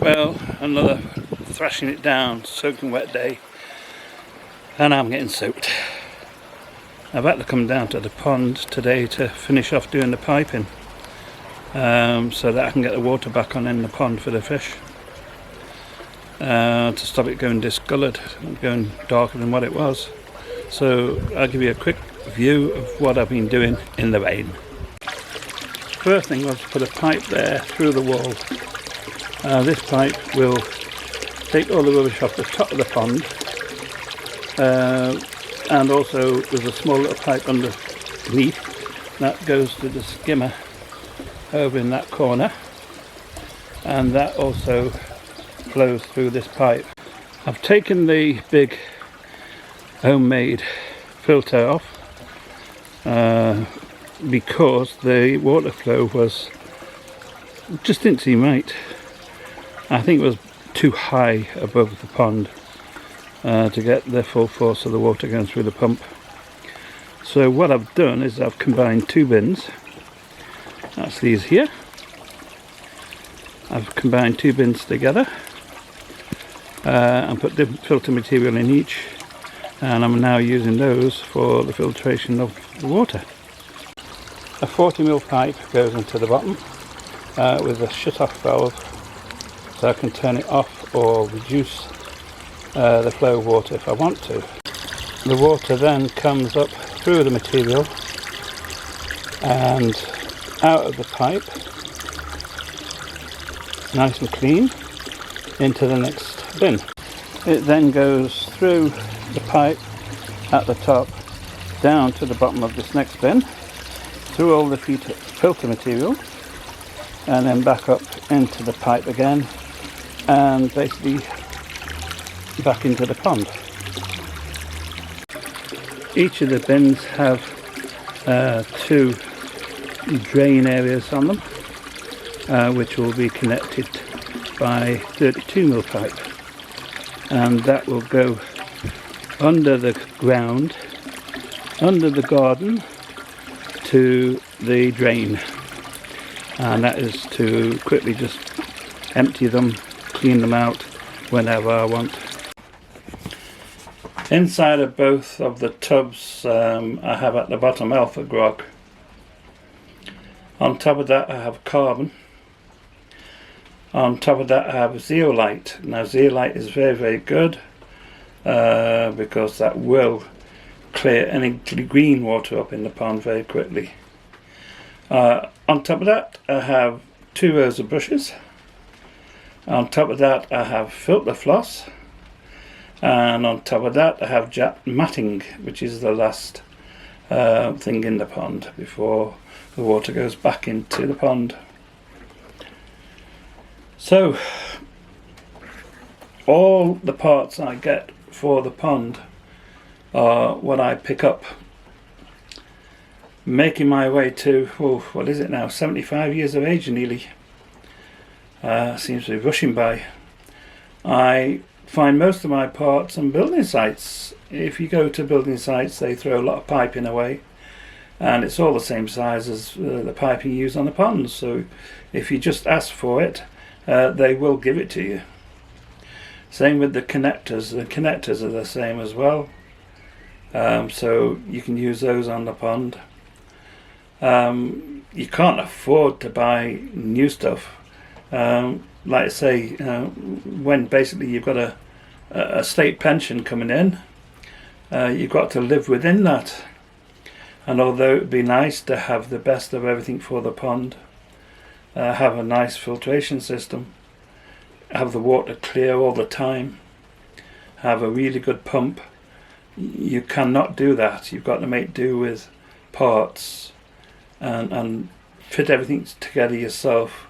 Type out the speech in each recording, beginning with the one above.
Well, another thrashing it down, soaking wet day, and I'm getting soaked. I've had to come down to the pond today to finish off doing the piping, so that I can get the water back on in the pond for the fish, to stop it going discoloured, going darker than what it was. So I'll give you a quick view of what I've been doing in the rain. First thing was to put a pipe there through the wall. This pipe will take all the rubbish off the top of the pond, and also there's a small little pipe underneath that goes to the skimmer over in that corner, and that also flows through this pipe. I've taken the big homemade filter off because the water flow just didn't seem right. I think it was too high above the pond to get the full force of the water going through the pump. So what I've done is I've combined two bins. That's these here. I've combined two bins together and put different filter material in each, and I'm now using those for the filtration of the water. A 40mm pipe goes into the bottom with a shut-off valve, so I can turn it off or reduce the flow of water if I want to. The water then comes up through the material and out of the pipe, nice and clean, into the next bin. It then goes through the pipe at the top, down to the bottom of this next bin, through all the filter material, and then back up into the pipe again, and basically back into the pond. Each of the bins have two drain areas on them, which will be connected by 32mm pipe, and that will go under the ground, under the garden, to the drain, and that is to quickly just empty them, clean them out whenever I want. Inside of both of the tubs I have at the bottom alpha grog. On top of that I have carbon. On top of that I have zeolite. Now zeolite is very, very good because that will clear any green water up in the pond very quickly. On top of that I have 2 rows of brushes. On top of that I have filter floss, and on top of that I have matting, which is the last thing in the pond before the water goes back into the pond. So all the parts I get for the pond are what I pick up. Making my way to, what is it now, 75 years of age nearly. Seems to be rushing by. I find most of my parts on building sites. If you go to building sites, they throw a lot of piping away, and it's all the same size as the piping used on the ponds. So if you just ask for it, they will give it to you. Same with the connectors. The connectors are the same as well, so you can use those on the pond. You can't afford to buy new stuff. Like I say, when basically you've got a state pension coming in, you've got to live within that. And although it would be nice to have the best of everything for the pond, have a nice filtration system, have the water clear all the time, have a really good pump, you cannot do that. You've got to make do with parts and fit everything together yourself,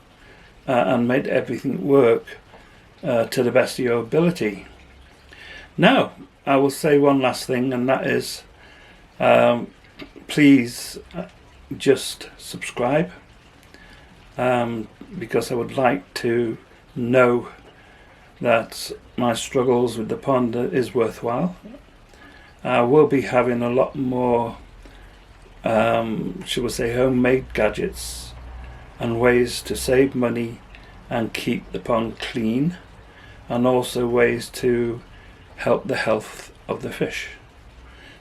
and make everything work to the best of your ability. Now, I will say one last thing, and that is, please just subscribe, because I would like to know that my struggles with the pond is worthwhile. I will be having a lot more, shall we say, homemade gadgets and ways to save money and keep the pond clean, and also ways to help the health of the fish.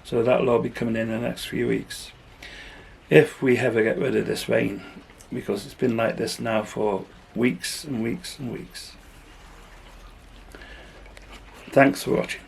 So that'll all be coming in the next few weeks. If we ever get rid of this rain, because it's been like this now for weeks and weeks and weeks. Thanks for watching.